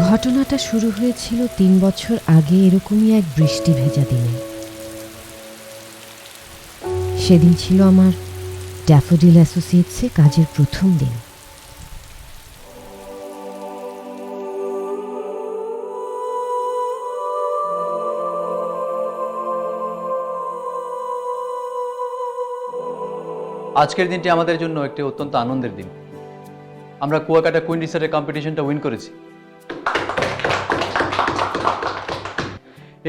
ঘটনাটা শুরু হয়েছিল ৩ বছর আগে এরকমই এক বৃষ্টি ভেজা দিনে। সেদিন ছিল আমার ড্যাফোডিল অ্যাসোসিয়েটসে কাজের প্রথম দিন। আজকের দিনটি আমাদের জন্য একটি অত্যন্ত আনন্দের দিন। আমরা কুয়াকাটা কুইন রিসার্চের কম্পিটিশনটা উইন করেছি।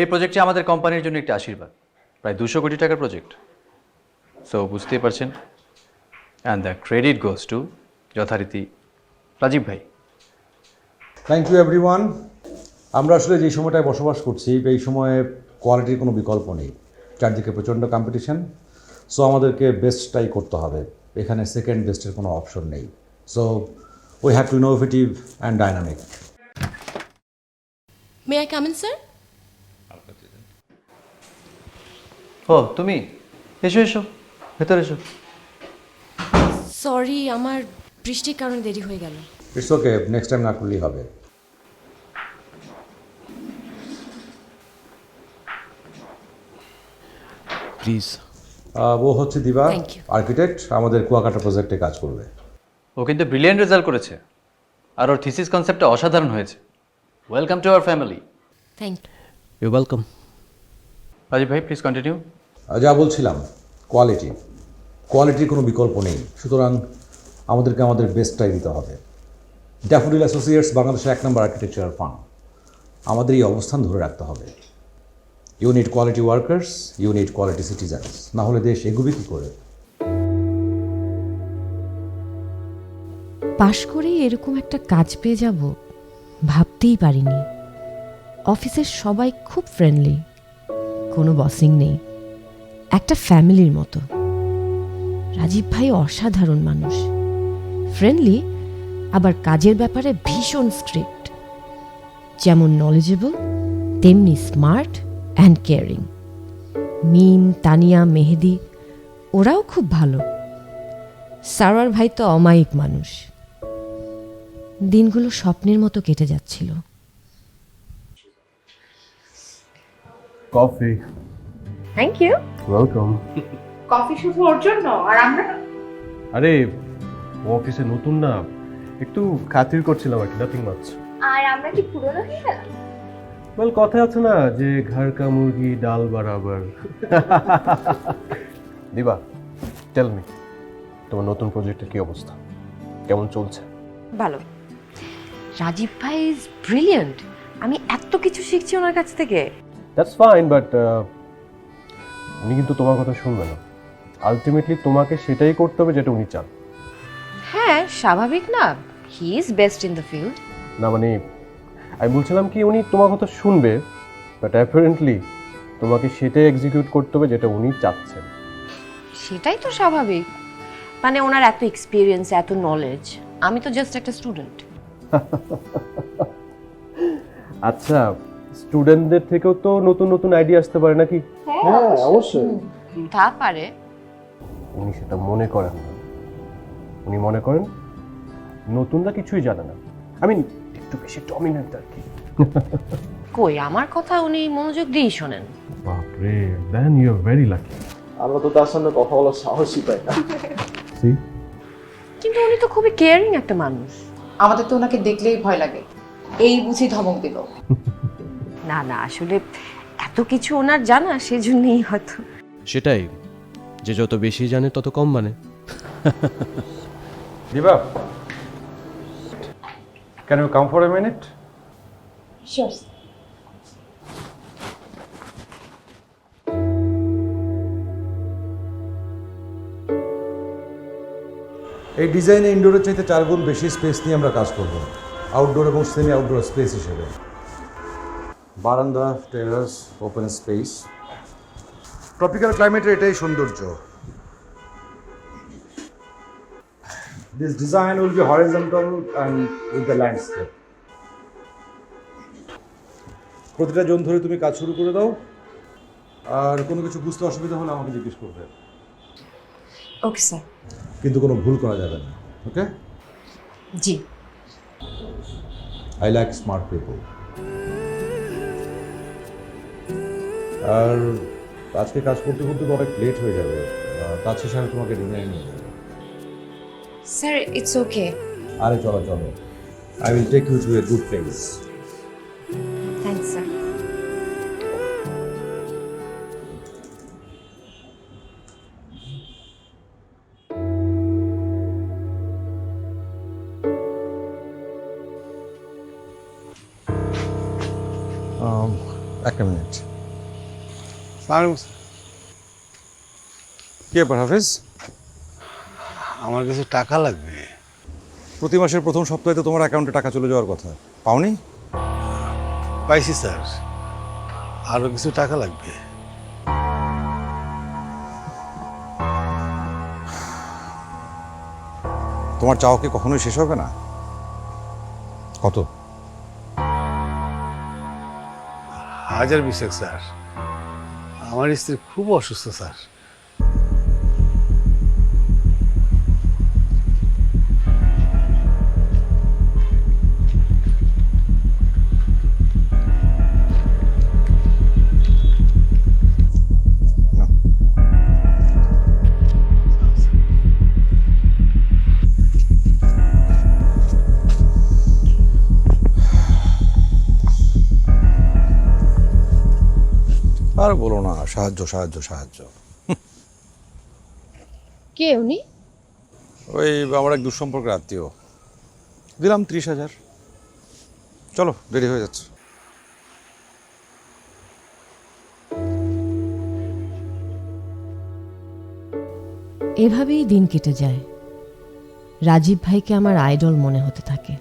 এই প্রজেক্টটি আমাদের কোম্পানির জন্য একটি আশীর্বাদ, প্রায় 200 কোটি টাকার প্রজেক্ট। সো বুঝতেই পারছেন, and the credit goes to যথারীতি রাজীব ভাই। Thank you everyone. আমরা আসলে যে সময়টায় বসবাস করছি এই সময়ে কোয়ালিটির কোনো বিকল্প নেই, চারদিকে প্রচণ্ড কম্পিটিশন। সো আমাদেরকে বেস্টটাই করতে হবে, এখানে সেকেন্ড বেস্টের কোনো অপশন নেই। So we have to innovative and dynamic. May I come in sir? ও তুমি এসো এসো, ভেতরে এসো। সরি, আমার বৃষ্টির কারণে দেরি হয়ে গেল। ইটস ওকে, নেক্সট টাইম না করলেই হবে। প্লিজ। ও হচ্ছে দিবা, Thank you. আর্কিটেক্ট, আমাদের কুয়াকাটা প্রজেক্টে কাজ করবে। ও কিন্তু ব্রিলিয়েন্ট রেজাল্ট করেছে, আর ওর থিসিস কনসেপ্টটা অসাধারণ হয়েছে। Welcome to our family. Thank you. You welcome. Rajib ভাই প্লিজ কন্টিনিউ। যা বলছিলাম, কোয়ালিটির কোনো বিকল্প নেই, সুতরাং আমাদেরকে আমাদের বেস্টটাই দিতে হবে। ড্যাফোডিল অ্যাসোসিয়েটস বাংলাদেশের 1 নম্বর আর্কিটেকচারাল ফার্ম, আমাদের এই অবস্থান ধরে রাখতে হবে। Unit quality workers, unit quality citizens, না হলে দেশ এগুবে কী করে? পাশ করেই এরকম একটা কাজ পেয়ে যাব ভাবতেই পারিনি। অফিসের সবাই খুব ফ্রেন্ডলি, কোনো বসিং নেই, একটা ফ্যামিলির মতো। রাজীব ভাই অসাধারণ মানুষ, ফ্রেন্ডলি, আবার কাজের ব্যাপারে ভীষণ স্ট্রিক্ট। যেমন নলেজেবল তেমনি স্মার্ট অ্যান্ড কেয়ারিং। মিম, তানিয়া, মেহেদি ওরাও খুব ভালো। সারোয়ার ভাই তো অমায়িক মানুষ। দিনগুলো স্বপ্নের মতো কেটে যাচ্ছিল। Coffee. Thank you. Welcome. Coffee শুধু ওর জন্য, আর আমরা? আরে ও অফিসে নতুন না, একটু খাতির করছিলাম আর কি, নাথিং মাচ। আর আমরা কি পুরনো হয়ে গেলাম? ওয়েল, কথা আছে না যে ঘর কা মুরগি ডাল বরাবর। দিবা, টেল মি, তোমার নতুন প্রজেক্টের কি অবস্থা, কেমন চলছে? ভালো। রাজীব ভাই ইজ ব্রিলিয়েন্ট। আমি এত কিছু শিখছি ওনার কাছ থেকে। দ্যাটস ফাইন, বাট উনি কিন্তু তোমার কথা শুনবে না। আলটিমেটলি তোমাকে সেটাই করতে হবে যেটা উনি চান। হ্যাঁ, স্বাভাবিক না, he is best in the field. না মানে আমি বলছিলাম কি, উনি তোমার কথা শুনবে, বাট অ্যাপারেন্টলি তোমাকে সেটাই এক্সিকিউট করতে হবে যেটা উনি চাচ্ছেন। সেটাই তো স্বাভাবিক, মানে ওনার এত এক্সপিরিয়েন্স, এত নলেজ, আমি তো জাস্ট একটা স্টুডেন্ট। আচ্ছা, স্টুডেন্টদের থেকেও তো নতুন নতুন আইডিয়া আসতে পারে নাকি? হ্যাঁ, অবশ্যই তা পারে। উনি সেটা মনে করেন না। উনি মনে করেন নতুনরা কিছুই জানে না। আই মিন একটু বেশি ডমিনেন্ট আর কি। কই, আমার কথা উনি মনোযোগ দিয়েই শোনেন। বাপরে, then you are very lucky. আমরা তো তার সামনে কথা বলার সাহসই পাই না। সি, কিন্তু উনি তো খুবই কেয়ারিং একটা মানুষ। আমাদের তো ওনাকে দেখলেই ভয় লাগে, এই বুঝি ধমক দিল। না না, আসলে এত কিছু ওনার জানা, সেজন্যই হয়তো। সেটাই, যে যত বেশি জানে তত কম মানে। Diba, can you come for a minute? Sure. এই ডিজাইনে ইনডোরের চাইতে 4 গুণ বেশি স্পেস নিয়ে আমরা কাজ করব, আউটডোর এবং সেমি আউটডোর স্পেস হিসেবে। বারান্দা, টেরাস, ওপেন স্পেস, ট্রপিক্যাল ক্লাইমেটের এটাই সৌন্দর্য। This design will be horizontal and with the landscape. প্রতিটা জোন ধরে তুমি কাজ শুরু করে দাও, আর কোনো কিছু বুঝতে অসুবিধা হলে আমাকে জিজ্ঞেস করবে। Okay sir. কিন্তু কোনো ভুল করা যাবে না, ওকে? জি। I like smart people. আর আজকে কাজ করতে করতে তো অনেক লেট হয়ে যাবে, কাজ শেষে আমি তোমাকে ডিনারে নিয়ে যাবো। Sir it's okay. আরে চলো চলো, I will take you to a good place. Thanks sir. একটা মিনিট। কি ব্যাপার হাফিজ? আমার কাছে টাকা লাগবে। প্রতি মাসের প্রথম সপ্তাহে তো তোমার অ্যাকাউন্টে টাকা চলে যাওয়ার কথা, পাওনি? পাইছি স্যার, আরও কিছু টাকা লাগবে। তোমার চাওয়া কি কখনোই শেষ হবে না? কত? 1020 স্যার। আমার স্ত্রী খুব অসুস্থ স্যার। আর বলো না, সাহায্য সাহায্য সাহায্য। কে উনি? ওই আমার এক দুঃসম্পর্কের আত্মীয়, দিলাম 30,000। চলো, দেরি হয়ে যাচ্ছে। এভাবেই দিন কেটে যায়। রাজীব ভাইকে আমার আইডল মনে হতে থাকে।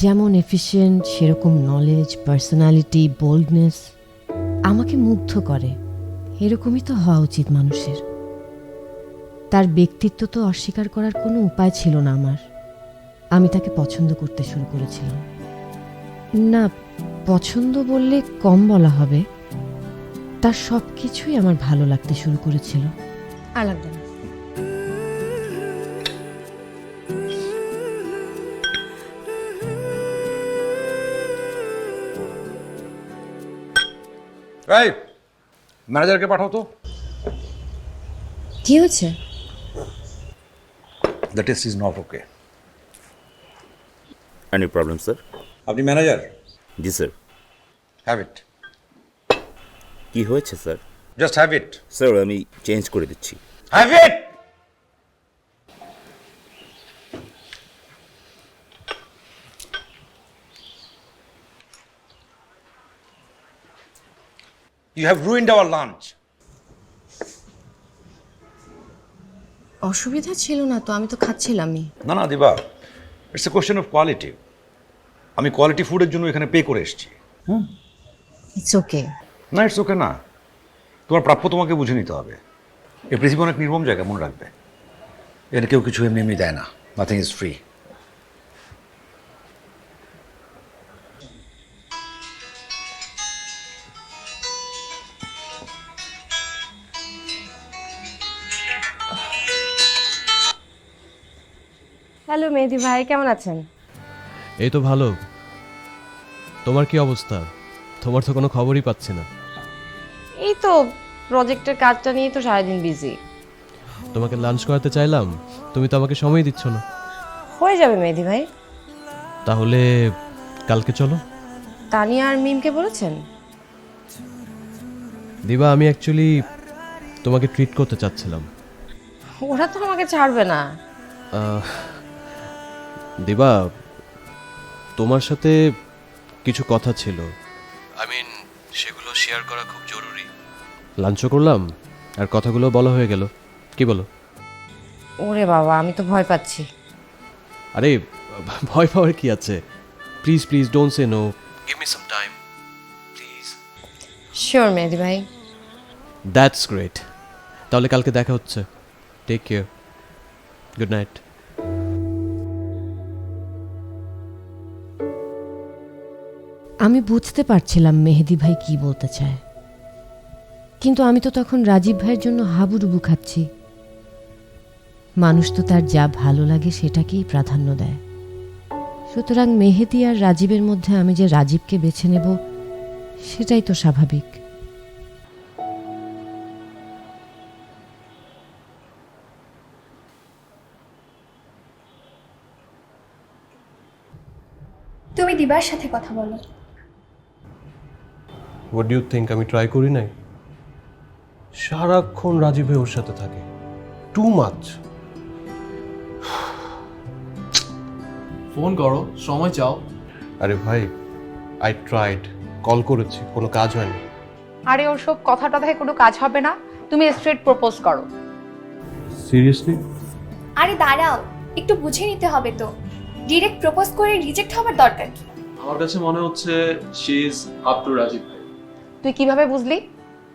যেমন এফিশিয়েন্ট, সেরকম নলেজ, পার্সোনালিটি, বোল্ডনেস আমাকে মুগ্ধ করে। এরকমই তো হওয়া উচিত মানুষের। তার ব্যক্তিত্ব তো অস্বীকার করার কোনো উপায় ছিল না আমার। আমি তাকে পছন্দ করতে শুরু করেছিলাম। না, পছন্দ বললে কম বলা হবে, তার সব কিছুই আমার ভালো লাগতে শুরু করেছিল। আর লাগবে না। এই ম্যানেজারকে পাঠাও তো। কি হয়েছে? The test is not okay. Any problem, sir? আপনি manager? G sir. Have it. কি হয়েছে sir? Just have it. Sir আমি চেঞ্জ করে দিচ্ছি। Have it. You have ruined our lunch. অসুবিধা ছিল না তো, আমি তো খাচ্ছিলামই। না না দিবা, it's a question of quality. আমি কোয়ালিটি ফুডের জন্য এখানে পে করে এসেছি। It's okay. না ইটস ওকে না, তোমার প্রাপ্য তোমাকে বুঝে নিতে হবে। এই পৃথিবী অনেক নির্মম জায়গা, মনে রাখবে। এখানে কেউ কিছু এমনি এমনি দেয় না, নাথিং ইজ ফ্রি। হ্যালো মেহেদি ভাই, কেমন আছেন? এই তো ভালো। তোমার কি অবস্থা? তোমার তো কোনো খবরই পাচ্ছি না। এই তো প্রজেক্টের কাজটা নিয়ে তো সারাদিন বিজি। তোমাকে লাঞ্চ করাতে চাইলাম, তুমি তো আমাকে সময় দিচ্ছ না। হয়ে যাবে মেহেদি ভাই। তাহলে কালকে চলো। তানিয়া আর মিমকে বলেছেন? দিবা, আমি অ্যাকচুয়ালি তোমাকে ট্রিট করতে চাচ্ছিলাম। ওরা তো আমাকে ছাড়বে না। দিবা, তোমার সাথে কিছু কথা ছিল, সেগুলো শেয়ার করা খুব জরুরি। লাঞ্চও করলাম আর কথাগুলো বলা হয়ে গেল, কি বলো? ওরে বাবা, আমি তো ভয় পাচ্ছি। আরে ভয় পাওয়ার কি আছে? Please please don't say no, give me some time please. Sure Mehedi ভাই। That's great. তাহলে কালকে দেখা হচ্ছে। Take care, good night. আমি বুঝতে পারছিলাম মেহেদি ভাই কি বলতে চায়, কিন্তু আমি তো তখন রাজীব ভাইয়ের জন্য হাবুডুবু খাচ্ছি। মানুষ তো তার যা ভালো লাগে সেটাকেই প্রাধান্য দেয়। সুতরাং মেহেদি আর রাজীবের মধ্যে আমি যে রাজীবকে বেছে নেব সেটাই তো স্বাভাবিক। তুমি দিবার সাথে কথা বলো। হোয়াট ডু ইউ থিঙ্ক আমি ট্রাই করি নাই? সারাক্ষণ রাজীব ওর সাথে থাকে, টু মাচ। ফোন করো, সময় চাও। আরে ভাই, আই ট্রাইড, কল করেছি, কোনো কাজ হয়নি। আরে ওসব কথা টথায় কোনো কাজ হবে না, তুমি স্ট্রেট প্রপোজ করো। সিরিয়াসলি? আরে দাঁড়াও, একটু বুঝে নিতে হবে তো। ডিরেক্ট প্রপোজ করে রিজেক্ট হবার দরকার কি? আমার কাছে মনে হচ্ছে she is up to Rajib ভাই। তুই কিভাবে বুঝলি?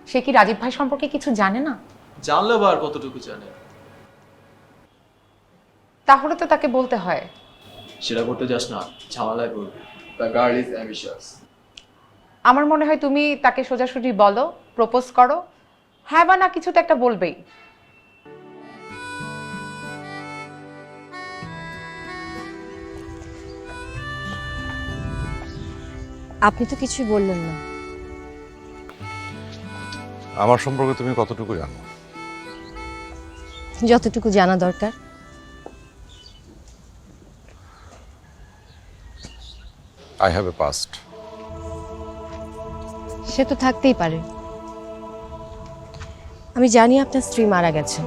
সে কি রাজীব ভাই সম্পর্কে কিছু জানে না? জানলে বা আর কতটুকু জানে? তাহলে তো তাকে বলতে হয়। সেটা করতে যাস না, ঝামেলায় পড়বি। The girl is ambitious. আমার মনে হয় তুমি তাকে সোজাসুজি বলো, প্রপোজ করো, হ্যাঁ বা না কিছু তো একটা বলবেই। আপনি তো কিছুই বললেন না। আমার সম্পর্কে তুমি কতটুকু জানো? যতটুকু জানা দরকার। I have a past. সে তো থাকতেই পারে। আমি জানি আপনার স্ত্রী মারা গেছেন,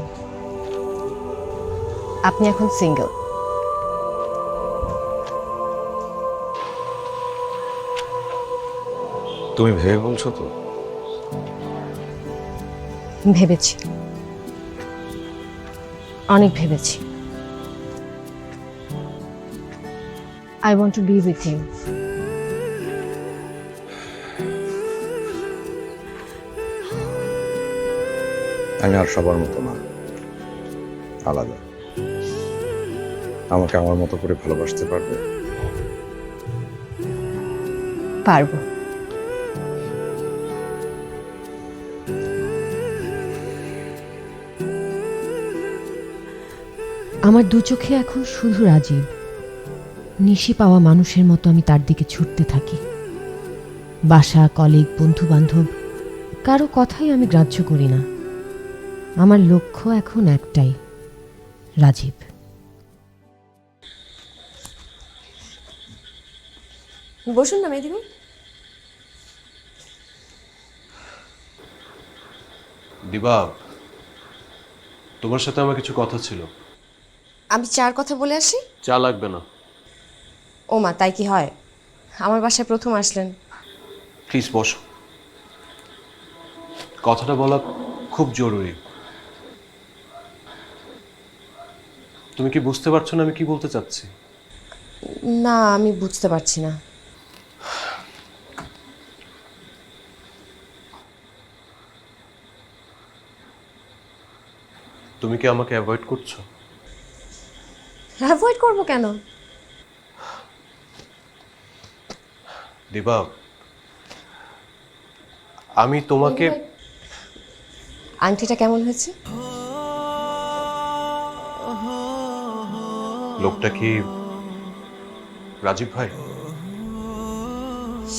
আপনি এখন সিঙ্গেল। তুমি ভেবে বলছো তো? ভেবেছি, অনেক ভেবেছি। I want to B with him. আমি আর সবার মতো না, আলাদা। আমাকে আমার মতো করে ভালোবাসতে পারবে? পারবো। আমার দু চোখে এখন শুধু রাজীব। নিশি পাওয়া মানুষের মতো আমি তার দিকে ছুটতে থাকি। বাসা, কলিগ, বন্ধু বান্ধব কারো কথাই আমি গ্রাহ্য করি না। আমার লক্ষ্য এখন একটাই, রাজীব। বসুন না মেদিনী। দিবা, তোমার সাথে আমার কিছু কথা ছিল। আমি চার কথা বলে আসি। চা লাগবে না। ও মা, তাই কি হয়? আমার বাসায় প্রথম আসলেন। প্লিজ বসো, কথাটা বলা খুব জরুরি। তুমি কি বুঝতে পারছো না আমি কি বলতে চাচ্ছি? না, আমি বুঝতে পারছি না। তুমি কি আমাকে অ্যাভয়েড করছো? অ্যাভয়েড করবো কেন? দিবা, আমি তোমাকে... আংটিটা কেমন হয়েছে? লোকটা কি রাজীব ভাই?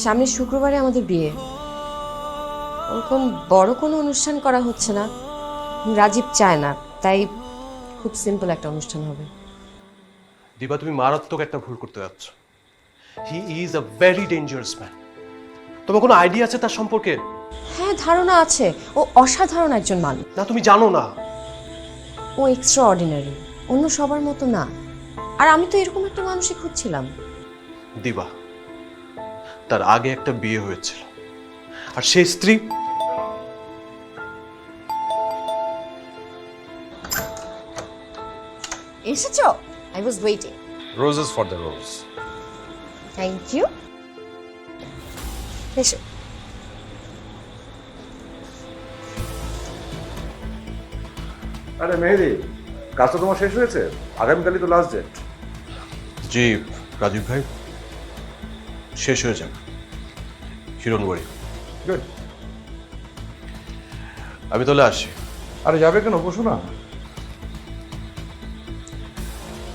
সামনের শুক্রবারে আমাদের বিয়ে। ওরকম বড় কোনো অনুষ্ঠান করা হচ্ছে না, রাজীব চায় না, তাই খুব সিম্পল একটা অনুষ্ঠান হবে। দিবা, তুমি মারাত্মক একটা ভুল করতে যাচ্ছ। He is a very dangerous man. তোমার কোনো আইডিয়া আছে তার সম্পর্কে? হ্যাঁ, ধারণা আছে। ও অসাধারণ একজন মানুষ। না, তুমি জানো না। ও এক্সট্রা অর্ডিনারি, অন্য সবার মতো না। আর আমি তো এরকম একটা মানুষই খুঁজছিলাম। দিবা, তার আগে একটা বিয়ে হয়েছিল, আর সেই স্ত্রী... এসেছো? I was waiting. Roses for the rose. Thank you. এসো। আরে মেহেদি, কাজটা তোমার শেষ হয়েছে? আগামীকালই তো লাস্ট ডেট। জি রাজীব ভাই, শেষ হয়ে যাবে। হিরণ বাড়ি। গুড। আমি তাহলে আসি। আরে যাবে কেন, বসো না।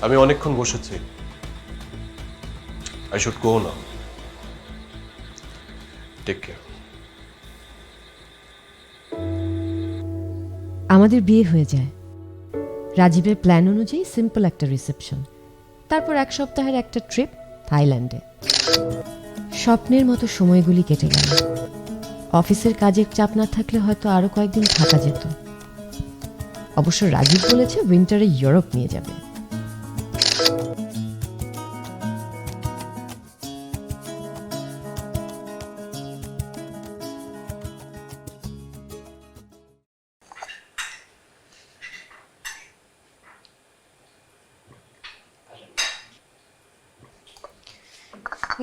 আমি অনেকক্ষণ বসেছি, I should go now. Take care. আমাদের বিয়ে হয়ে যায়। রাজীবের প্ল্যান অনুযায়ী সিম্পল একটা রিসেপশন, তারপর 1 সপ্তাহের একটা ট্রিপ থাইল্যান্ডে। স্বপ্নের মতো সময়গুলি কেটে গেল। অফিসের কাজের চাপ না থাকলে হয়তো আরো কয়েকদিন থাকা যেত। অবশ্য রাজীব বলেছে উইন্টারে ইউরোপ নিয়ে যাবে।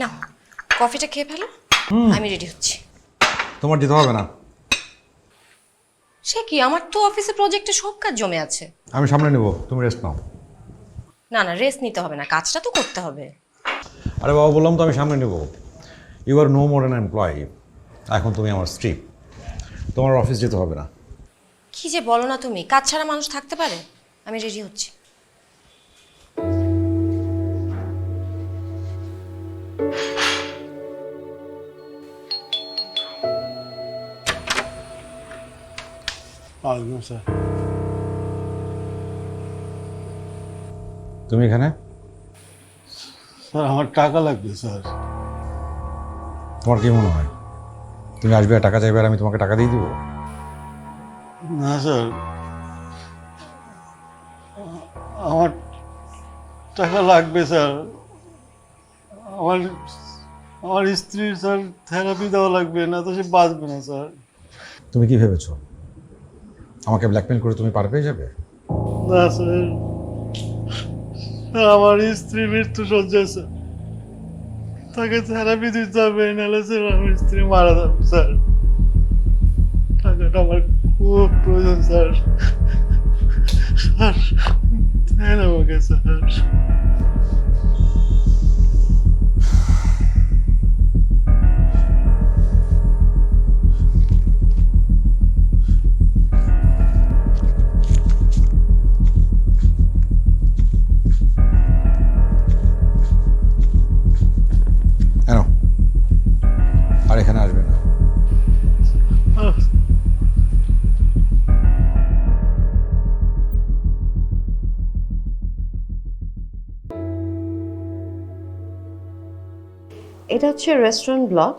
না, কফিটা খেয়ে ফেলো, আমি রেডি হচ্ছি। তোমার যেতে হবে না, সে কি, আমার তো অফিসে প্রজেক্টে সব কাজ জমে আছে। আমি সামনে নেব, তুমি রেস্ট নাও। না না, রেস্ট নিতে হবে না, কাজটা তো করতে হবে। আরে বাবা, বললাম তো আমি সামনে নেব। You are no more an employee, এখন তুমি আমার স্ত্রী, তোমার অফিস যেতে হবে না। কি যে বলো না তুমি, কাজ ছাড়া মানুষ থাকতে পারে? আমি রেডি হচ্ছি। ওয়ালাইকুম স্যার। তুমি এখানে? স্যার আমার টাকা লাগবে স্যার। তোমার কি মনে হয় তুমি আসবে আর টাকা চাইবে আর আমি তোমাকে টাকা দিয়ে দিব? না স্যার, আমার টাকা লাগবে স্যার। আমার আমার স্ত্রীর স্যার থেরাপি দেওয়া লাগবে, না তো সে বাঁচবে না স্যার। তুমি কি ভেবেছো আমাকে ব্ল্যাকমেল করে তুমি পার পেয়ে যাবে? না স্যার, আমার স্ত্রী মৃত্যু সজ্জায় স্যার, তাকে থেরাপি দিতে হবে, নাহলে স্যার আমার স্ত্রী মারা যাবে স্যার। টাকাটা আমার খুব প্রয়োজন স্যার। স্যার দেন আমাকে স্যার। কেন আর এখানে আসবে না? এটা হচ্ছে রেস্টুরেন্ট ব্লক,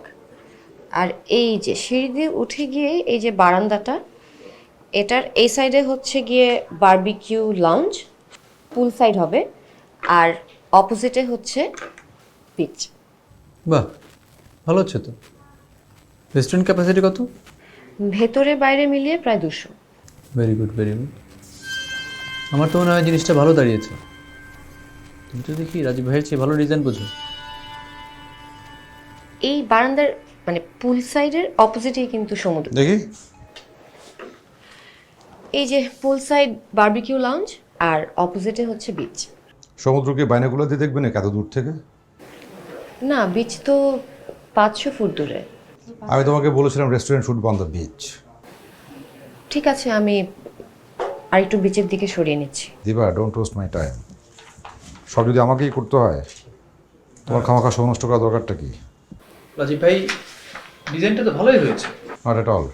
আর এই যে সিঁড়ি দিয়ে উঠে গিয়ে এই যে বারান্দাটা, এটার এই সাইডে হচ্ছে গিয়ে বারবিকিউ লাউঞ্জ, পুল সাইড হবে, আর অপোজিটে হচ্ছে বিচ। বাহ, ভালো হচ্ছে তো। রেস্টুরেন্ট ক্যাপাসিটি কত? ভেতরে বাইরে মিলিয়ে প্রায় 200। Very good, very good. আমার তো মনে হয় জিনিসটা ভালো দাঁড়িয়েছে। তুমি তো দেখি রাজীব ভাইয়ের চেয়ে ভালো ডিজাইন বোঝো। এই বারান্দার মানে পুল সাইডের অপোজিটেই কিন্তু সমুদ্র। দেখি। এই যে পুল সাইড বারবিকিউ লাউঞ্জ, আর অপোজিটে হচ্ছে বিচ। সমুদ্রকে বাইনাগুলোতে দেখবে না এত দূর থেকে? না, বিচ তো 500 ফুট দূরে। আমি তোমাকে বলেছিলাম restaurant should be on the beach. ঠিক আছে, আমি আর একটু বিচের দিকে সরিয়ে নিচ্ছি। দিবা, ডোন্ট ওয়েস্ট মাই টাইম। সব যদি আমাকেই করতে হয়, তোমার খামাখা সময় নষ্ট করার দরকারটা কি? রাজীব ভাই, ডিজাইনটা তো ভালোই হয়েছে। Not at all.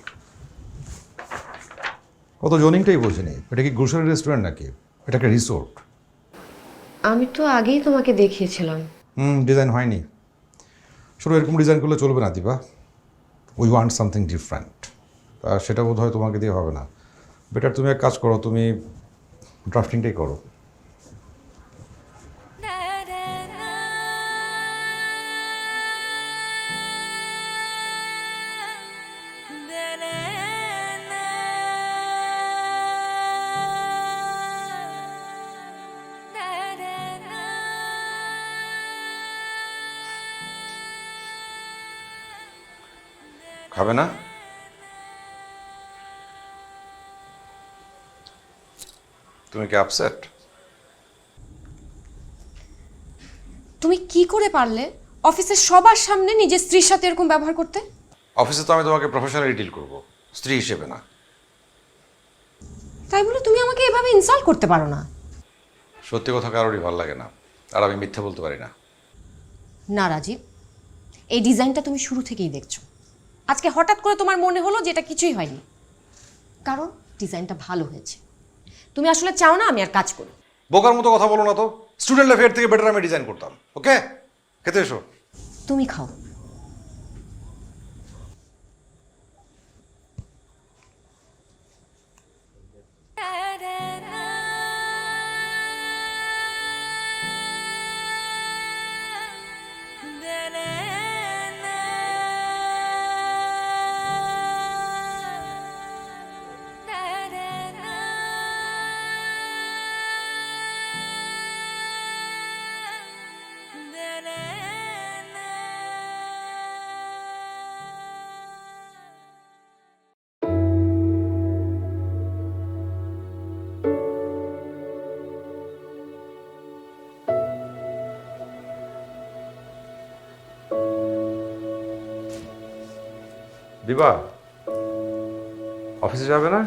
অত জোনিংটাই বোঝেনি। এটা কি গ্রোসারি রেস্টুরেন্ট নাকি? এটা একটা রিসোর্ট। আমি তো আগেই তোমাকে দেখিয়েছিলাম। ডিজাইন হয়নি। শুধু এরকম ডিজাইন করলে চলবে না দিবা। We want something different. সেটা বোধ হয় তোমাকে দিয়ে হবে না। বেটার তুমি এক কাজ করো, তুমি ড্রাফটিংটাই করো। খাবে না? তুমি কি আপসেট? তুমি কি করে পারলে অফিসের সবার সামনে নিজের স্ত্রীর সাথে এরকম ব্যবহার করতে? অফিসে তো আমি তোমাকে প্রফেশনালি ডিল করব, স্ত্রী হিসেবে না। তাই বলে তুমি আমাকে এভাবে ইনসাল্ট করতে পারো না। সত্যি কথা কারোরই ভালো লাগে না, আর আমি মিথ্যে বলতে পারি না। না রাজীব, এই ডিজাইনটা তুমি শুরু থেকেই দেখছো, আজকে হঠাৎ করে তোমার মনে হলো যে এটা কিছুই হয়নি, কারণ ডিজাইনটা ভালো হয়েছে। তুমি আসলে চাও না আমি আর কাজ করি। বোকার মতো কথা বলো না তো, স্টুডেন্ট লাইফের থেকে বেটার আমি ডিজাইন করতাম। ওকে, খেতে এসো। তুমি খাও। দিবা, অফিসে যাবে না?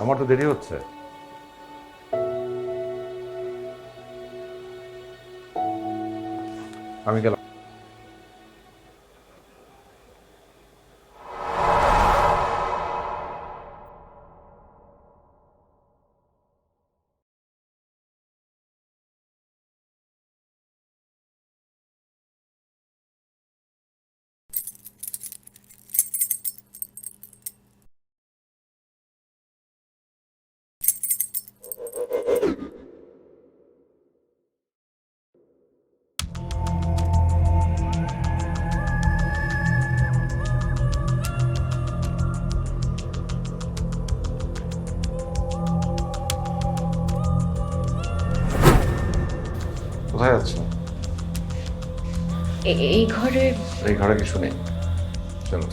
আমার তো দেরি হচ্ছে। আমি গেলাম। কোথায় যাচ্ছ? এই ঘরে। এই ঘরে কিছু নেই, চলো।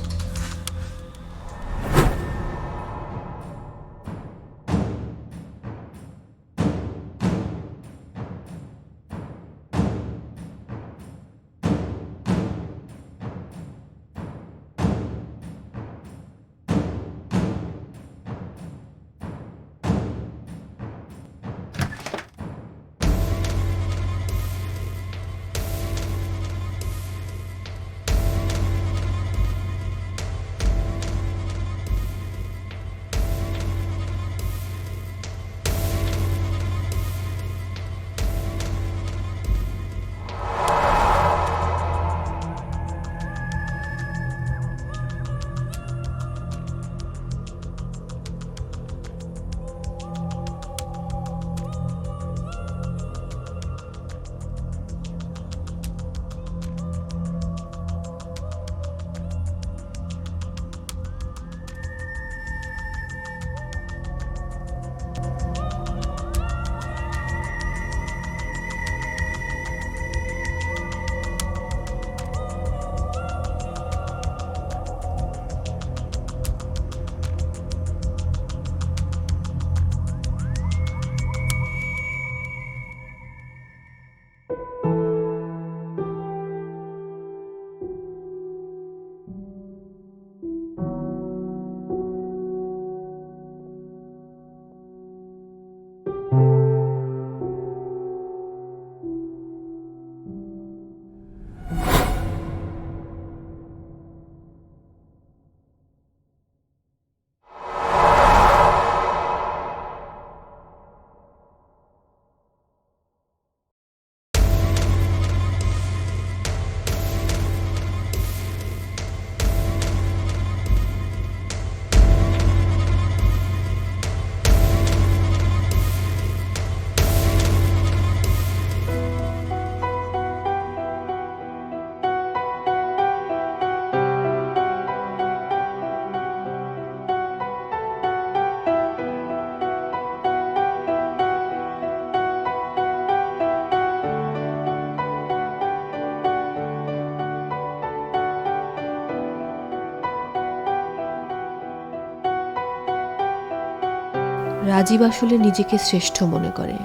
রাজীব আসলে নিজেকে শ্রেষ্ঠ মনে করে,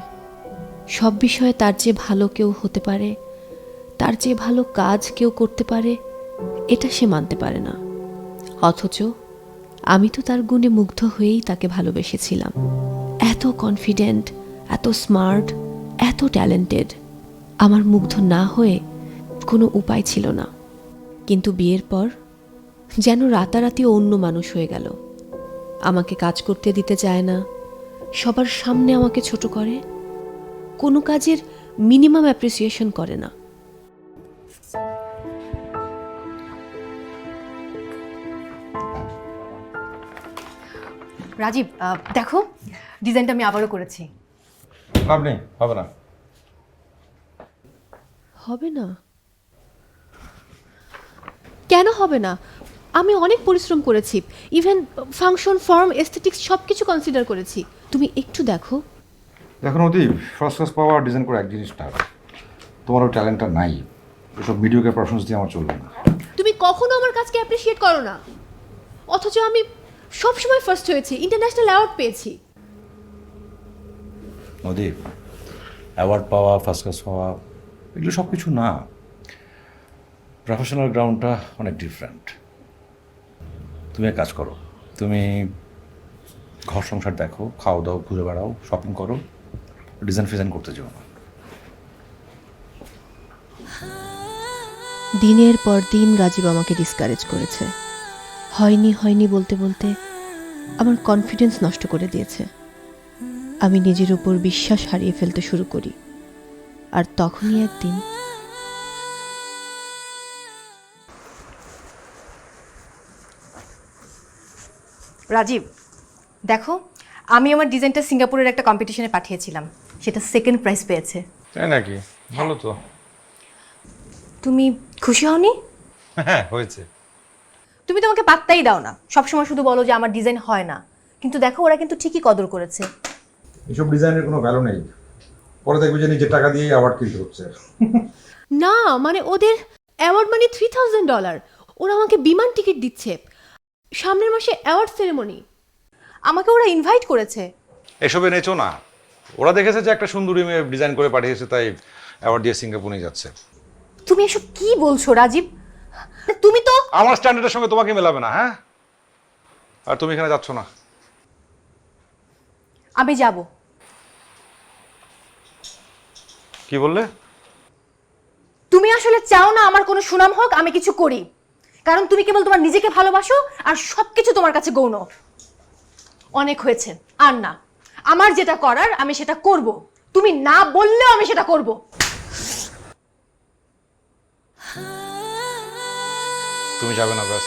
সব বিষয়ে তার চেয়ে ভালো কেউ হতে পারে, তার চেয়ে ভালো কাজ কেউ করতে পারে, এটা সে মানতে পারে না। অথচ আমি তো তার গুণে মুগ্ধ হয়েই তাকে ভালোবেসেছিলাম। এত কনফিডেন্ট, এত স্মার্ট, এত ট্যালেন্টেড। আমার মুগ্ধ না হয়ে কোনো উপায় ছিল না। কিন্তু বিয়ের পর যেন রাতারাতি অন্য মানুষ হয়ে গেল। আমাকে কাজ করতে দিতে চায় না, সবার সামনে আমাকে ছোট করে, কোনো কাজের মিনিমাম অ্যাপ্রিসিয়েশন করে না। রাজীব, দেখো ডিজাইনটা আমি আবারও করেছি। লাভ নেই, হবে না। হবে না? কেন হবে না? আমি অনেক পরিশ্রম করেছি, ইভেন ফাংশন, ফর্ম, এস্থেটিক্স সব কিছু কনসিডার করেছি। তুমি একটু দেখো। দেখো নদী, ফার্স্ট ক্লাস পাওয়া ডিজাইন করে এক জিনিস না, তোমারও ট্যালেন্টটা নাই। এসব মিডিওকে প্রশংসা দিয়ে আমার চলবে না। তুমি কখনো আমার কাজকে অ্যাপ্রিশিয়েট করো না, অথচ আমি সবসময় ফার্স্ট হয়েছি, ইন্টারন্যাশনাল অ্যাওয়ার্ড পেয়েছি। নদী, অ্যাওয়ার্ড পাওয়া, ফার্স্ট ক্লাস পাওয়া এগুলো সব কিছু না। প্রফেশনাল গ্রাউন্ডটা অনেক ডিফারেন্ট। তুমি এক কাজ করো, তুমি ঘর সংসার দেখো, খাও দাও, ঘুরে বেড়াও, শপিং করো, ডিজাইন ফিজাইন করতে যাও না। দিনের পর দিন রাজীব আমাকে ডিসকারেজ করেছে। হয়নি হয়নি বলতে বলতে আমার কনফিডেন্স নষ্ট করে দিয়েছে। আমি নিজের উপর বিশ্বাস হারিয়ে ফেলতে শুরু করি। আর তখনই একদিন রাজীব, দেখো আমি আমার ডিজাইনটা সিঙ্গাপুরের একটা কম্পিটিশনে পাঠিয়েছিলাম, সেটা সেকেন্ড প্রাইজ পেয়েছে। তাই নাকি? ভালো তো। তুমি খুশি হওনি? হ্যাঁ, হয়েছে। তুমি তো আমাকে পাত্তাই দাও না, সবসময় শুধু বলো যে আমার ডিজাইন হয় না, কিন্তু দেখো ওরা কিন্তু ঠিকই কদর করেছে। এসব ডিজাইনের কোনো ভ্যালু নেই, পরে দেখবে যে নিজের টাকা দিয়ে অ্যাওয়ার্ড কিনতে হচ্ছে। না, মানে ওদের অ্যাওয়ার্ড মানে $3000। ওরা আমাকে বিমান টিকিট দিচ্ছে, সামনের মাসে অ্যাওয়ার্ড সেরেমনি। আমাকে ওরা ইনভাইট করেছে। এসবে নেচো না, ওরা দেখেছে যে একটা সুন্দরী মেয়ে ডিজাইন করে পাঠিয়েছে, তাই অ্যাওয়ার্ড দিয়ে সিঙ্গাপুর নিয়ে যাচ্ছে। তুমি এসব কি বলছো রাজীব? তুমি তো আমার স্ট্যান্ডার্ডের সঙ্গে তোমাকে মেলাবে না। হ্যাঁ, আর তুমি এখানে যাচ্ছ না। আমি যাব। কি বললে? তুমি আসলে চাও না আমার কোনো সুনাম হোক, আমি কিছু করি, কারণ তুমি কেবল তোমার নিজেকে ভালোবাসো আর সবকিছু তোমার কাছে গৌণ। অনেক হয়েছে, আর না। আমার যেটা করার আমি সেটা করব, তুমি না বললেও আমি সেটা করব। তুমি যাবে না, ব্যাস।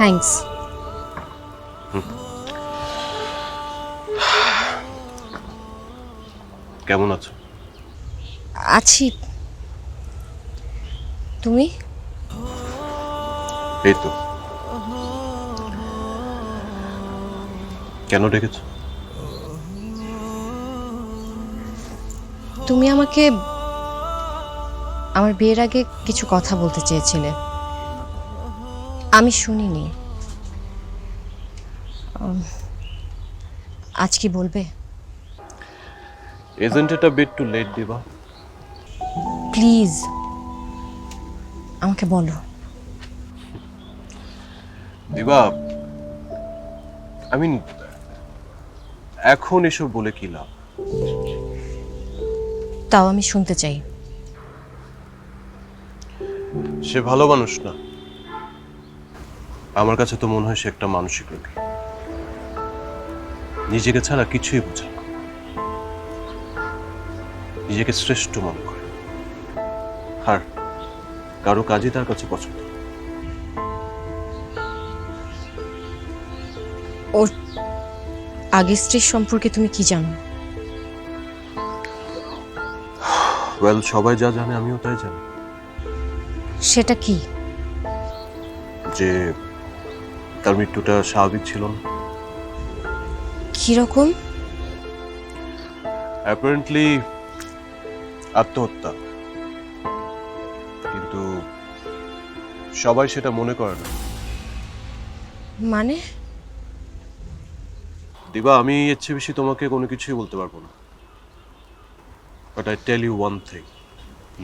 থ্যাঙ্কস। কেমন আছো? আছি। তুমি? এই তো। কেন ডেকেছো? তুমি আমাকে আমার বিয়ের আগে কিছু কথা বলতে চেয়েছিলে, আমি শুনিনি। আজ কি বলবে? Isn't it a bit too late, দিবা? প্লিজ আমাকে বলো। দিবা, এখন এসব বলে কি লাভ? তাও আমি শুনতে চাই। সে ভালো মানুষ না, আমার কাছে তো মনে হয় সে একটা মানসিক রোগী। নিজেকে ছাড়া কিছুই বোঝে না, নিজেকে শ্রেষ্ঠ মনে করে, আর কারো কাজই তার কাছে পছন্দ। ওর আগের স্ত্রীর সম্পর্কে তুমি কি জানো? ওয়েল, সবাই যা জানে আমিও তাই জানি। সেটা কি? যে তার মৃত্যুটা স্বাভাবিক ছিল না। কিরকম? অ্যাপারেন্টলি আত্মহত্যা, কিন্তু সবাই সেটা মনে করে না। মানে দিবা, আমি এর চেয়ে বেশি তোমাকে কোনো কিছুই বলতে পারবো না, but I tell you one thing,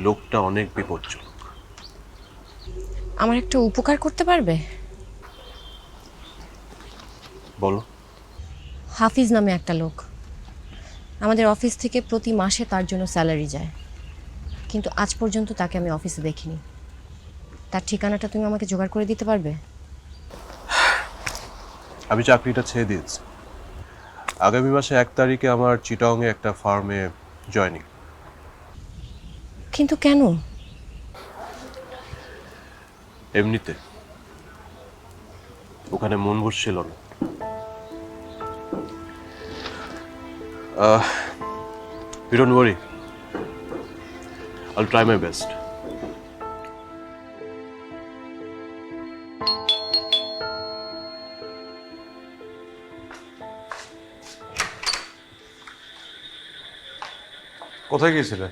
লোকটা অনেক বিপজ্জনক। আমার একটা উপকার করতে পারবে? বলো। হাফিজ নামে একটা লোক, আমাদের অফিস থেকে প্রতি মাসে তার জন্য স্যালারি যায়, কিন্তু আজ পর্যন্ত তাকে আমি অফিসে দেখিনি। তার ঠিকানাটা তুমি আমাকে জোগাড় করে দিতে পারবে? আমি চাকরিটা ছেড়ে দিয়েছি। আগামী মাসে 1 তারিখে আমার চিটাংয়ে একটা ফার্মে জয়েনিং। কিন্তু কেন? এমনিতে ওখানে মন বসছিল না। You don't worry, I'll try my best. কোথায় গিয়েছিলে?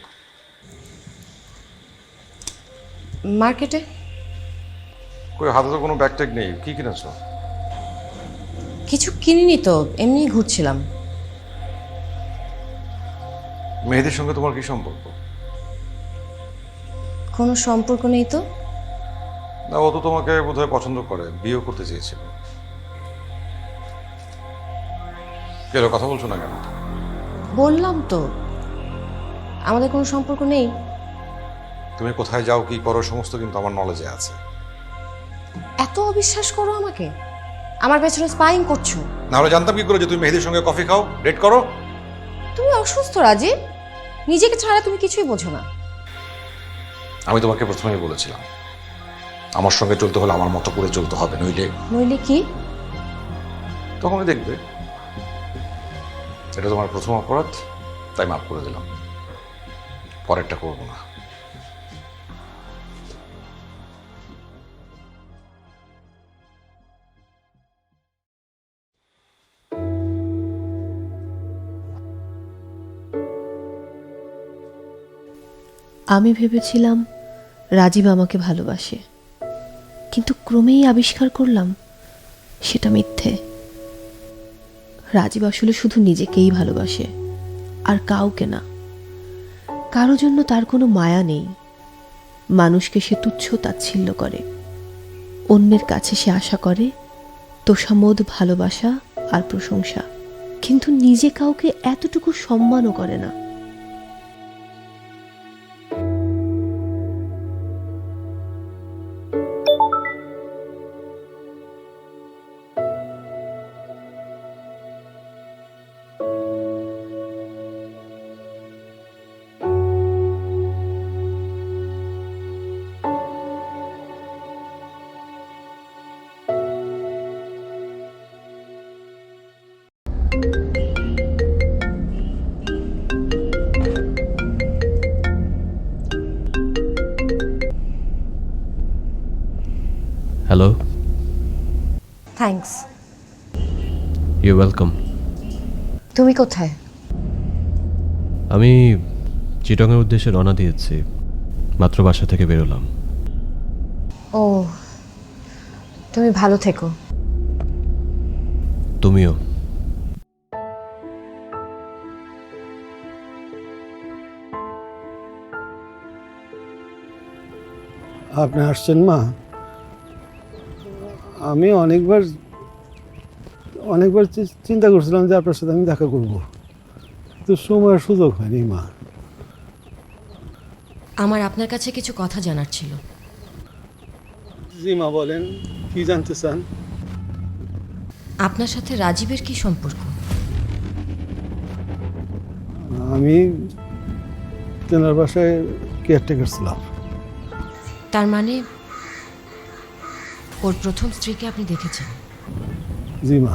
মার্কেটে। কই, হাতে তো কোনো ব্যাগ ট্যাগ নেই, কি কিনেছো? কিছু কিনিনি তো, এমনিই ঘুরছিলাম। মেহেদির সঙ্গে তোমার কি সম্পর্ক? কোনো সম্পর্ক নেই তো। না, ও তো তোমাকে বোধহয় পছন্দ করে, বিয়ে করতে চেয়েছিল। কেন কথা বলছো না কেন? বললাম তো আমাদের কোনো সম্পর্ক নেই। তুমি কোথায় যাও, কি করো, সমস্ত কিন্তু আমার নলেজে আছে। এত অবিশ্বাস করো আমাকে? আমার পেছনে স্পাইং করছো? নাহলে জানতাম কি করে যে তুমি মেহেদির সঙ্গে কফি খাও, ডেট করো? তুমি অসুস্থ রাজীব, নিজেকে ছাড়া তুমি কিছুই বোঝো না। আমি তোমাকে প্রথমেই বলেছিলাম, আমার সঙ্গে চলতে হলে আমার মতো করে চলতে হবে, নইলে নইলে কি? তখনই দেখবে। এটা তোমার প্রথম অপরাধ, তাই মাফ করে দিলাম, পরেরটা করবো না। আমি ভেবেছিলাম রাজীব আমাকে ভালোবাসে, কিন্তু ক্রমেই আবিষ্কার করলাম সেটা মিথ্যে। রাজীব আসলে শুধু নিজেকেই ভালোবাসে, আর কাউকে না। কারো জন্য তার কোনো মায়া নেই। মানুষকে সে তুচ্ছ তাচ্ছিল্য করে, অন্যের কাছে সে আশা করে তোষামোদ, ভালোবাসা আর প্রশংসা, কিন্তু নিজে কাউকে এতটুকু সম্মানও করে না। হ্যালো। থ্যাঙ্কস। You welcome. তুমি কোথায়? আমি চিটাংয়ের উদ্দেশ্যে রওনা দিয়েছি, মাত্র বাসা থেকে বেরোলাম। ও, তুমি ভালো থেকো। তুমিও। আপনি আসছেন মা? আমি অনেকবার চিন্তা করছিলাম যে আপনার সাথে আমি দেখা করব, কিন্তু সময়ের সুযোগ হয়নি মা। আমার আপনার কাছে কিছু কথা জানার ছিল। জি মা, বলেন, কি জানতে চান? আপনার সাথে রাজীবের কি সম্পর্ক? আমি তেনার বাসায় কেয়ারটেকার ছিলাম। তার মানে ওর প্রথম স্ত্রীকে আপনি দেখেছেন? জি মা।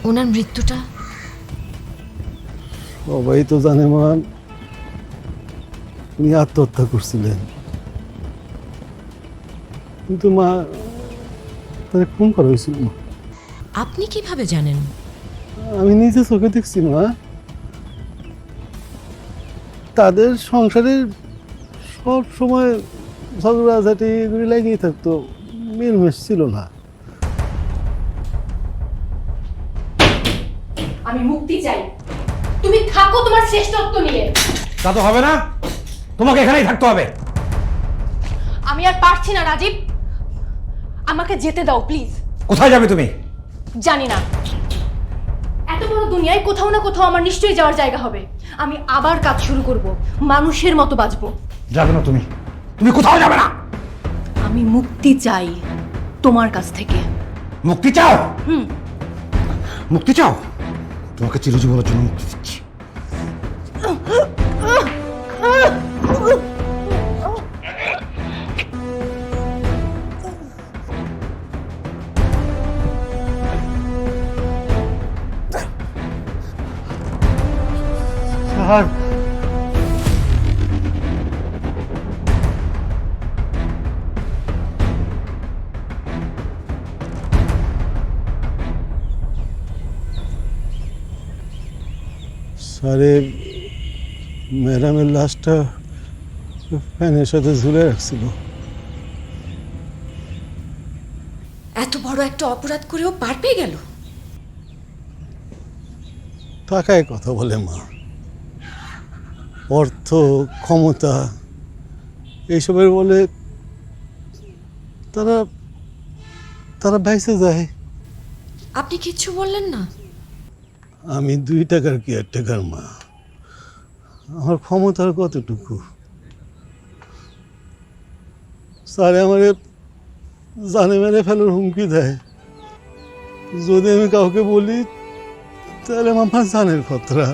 ওনার মৃত্যুটা? সবাই তো জানে মা, উনি আত্মহত্যা করছিলেন, কিন্তু মা তাকে খুন করা হয়েছিল মা। আপনি কিভাবে জানেন? আমি নিজে চোখে দেখছি মা। তাদের সংসারে সব সময় ঝগড়াঝাটি এগুলি লেগেই থাকতো, মিলমেশ ছিল না। আমি মুক্তি চাই, তুমি থাকো তোমার শ্রেষ্ঠত্ব নিয়ে। তা তো হবে না, তোমাকে এখানেই থাকতে হবে। আমি আর পারছি না রাজীব, আমাকে যেতে দাও প্লিজ। কোথায় যাবে তুমি? জানি না, এত বড় দুনিয়ায় কোথাও না কোথাও আমার নিশ্চয়ই যাওয়ার জায়গা হবে। আমি আবার কাজ শুরু করব, মানুষের মতো বাঁচবো। যাবে না তুমি, তুমি কোথাও যাবে না। আমি মুক্তি চাই তোমার কাছ থেকে। মুক্তি চাও? মুক্তি চাও? তোমাকে চিরজীবনের জন্য মুক্তি দিচ্ছি। স্যার, স্যারে ম্যাডামের লাশটা ফ্যানের সাথে ঝুলে রাখছিল। এত বড় একটা অপরাধ করেও পার পেয়ে গেল। টাকায় কথা বলে মা, অর্থ, ক্ষমতা এইসবের বলে তারা তারা বাইসে যায়। আপনি কিচ্ছু বললেন না? আমি 2 টাকার কেয়ারটেকার মা, আমার ক্ষমতার কতটুকু? স্যারে আমারে জানে মেরে ফেলার হুমকি দেয়। যদি আমি কাউকে বলি তাহলে আমার জানের খতরা,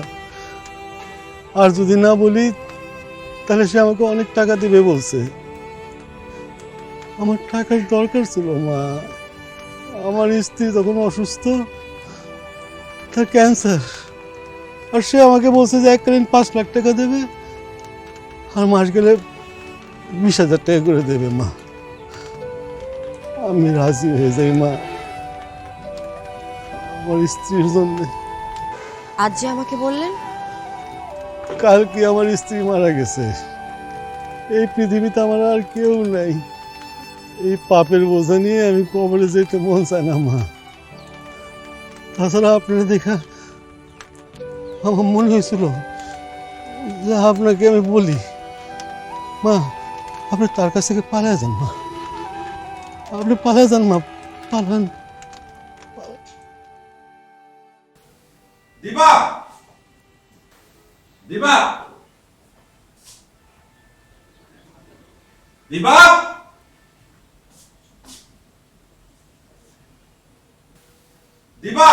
আর যদি না বলি তাহলে সে আমাকে অনেক টাকা দিবে বলছে। আমার টাকার দরকার ছিল মা। আমার স্ত্রী তখন অসুস্থ, তার ক্যান্সার, আর সে আমাকে বলছে যে এককালীন 5 লাখ টাকা দেবে, আর মাস গেলে 20,000 টাকা করে দেবে মা। আমি রাজি হয়ে যাই মা, আমার স্ত্রীর জন্য। আজ যে আমাকে বললেন। কালকে আমার স্ত্রী মারা গেছে, এই পৃথিবীতে আমার আর কেউ নাই। এই পাপের বোঝা নিয়ে আমি কবরে যেতে মন চায় না মা। তাছাড়া আপনারা দেখা আমার মনে হয়েছিল যে আপনাকে আমি বলি, মা আপনি তার কাছ থেকে পালিয়ে যান মা, আপনি পালিয়ে যান মা, পালান। দিবা, দিবা, দিবা, দিবা।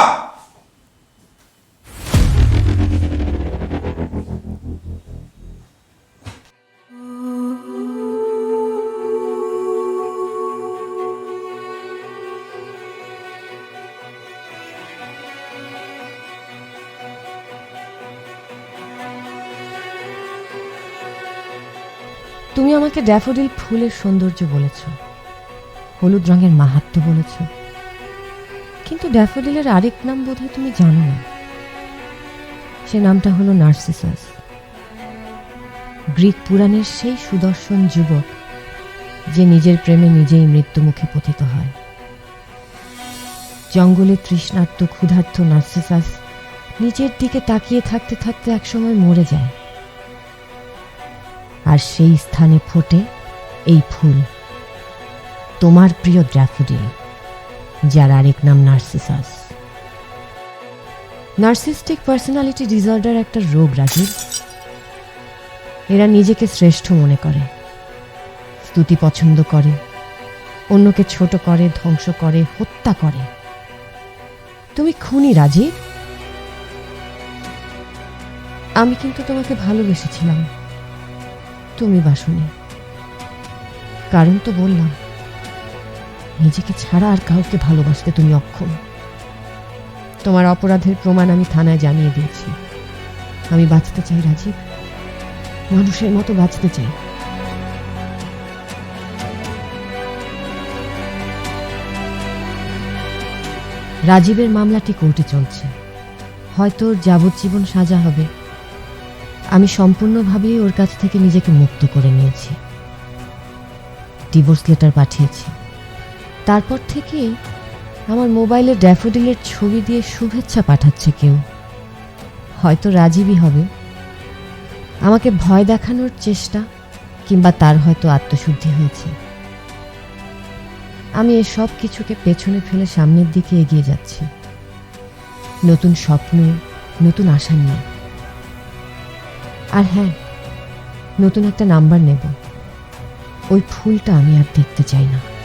তুমি আমাকে ড্যাফোডিল ফুলের সৌন্দর্য বলেছ, হলুদ রঙের মাহাত্ম্য বলেছ, কিন্তু ড্যাফোডিলের আরেক নাম বোধহয় তুমি জানো না। সে নামটা হলো নার্সিসাস। গ্রিক পুরাণের সেই সুদর্শন যুবক যে নিজের প্রেমে নিজেই মৃত্যুমুখে পতিত হয়। জঙ্গলে তৃষ্ণার্ত ক্ষুধার্ত নার্সিসাস নিজের দিকে তাকিয়ে থাকতে থাকতে একসময় মরে যায়, আর সেই স্থানে ফোটে এই ফুল, তোমার প্রিয় ড্যাফোডিল, যার আরেক নাম নার্সিসাস। নার্সিস্টিক পার্সোনালিটি ডিসঅর্ডার একটা রোগ রাজীব। এরা নিজেকে শ্রেষ্ঠ মনে করে, স্তুতি পছন্দ করে, অন্যকে ছোট করে, ধ্বংস করে, হত্যা করে। তুমি খুনি রাজীব। আমি কিন্তু তোমাকে ভালোবেসেছিলাম, তুমি বাসনি। কারণ তো বললাম, নিজেকে ছাড়া আর কাউকে ভালোবাসতে তুমি অক্ষম। তোমার অপরাধের প্রমাণ আমি থানায় জানিয়ে দিয়েছি। আমি বাঁচতে চাই রাজীব, মানুষের মতো বাঁচতে চাই। রাজীবের মামলাটি কোর্টে চলছে, হয়তো যাবজ্জীবন সাজা হবে, আমি সম্পূর্ণভাবেই ওর কাছ থেকে নিজেকে মুক্ত করে নিয়েছি। ডিভোর্স লেটার পাঠিয়েছি। তারপর থেকে আমার মোবাইলে ড্যাফোডিলের ছবি দিয়ে শুভেচ্ছা পাঠাচ্ছে কেউ। হয়তো রাজীবই হবে। আমাকে ভয় দেখানোর চেষ্টা, কিংবা তার হয়তো আত্মশুদ্ধি হয়েছে। আমি এসব কিছুকে পেছনে ফেলে সামনের দিকে এগিয়ে যাচ্ছি, নতুন স্বপ্ন, নতুন আশা নিয়ে। আর হ্যাঁ, নতুন একটা নাম্বার নেব। ওই ফুলটা আমি আর দেখতে চাই না।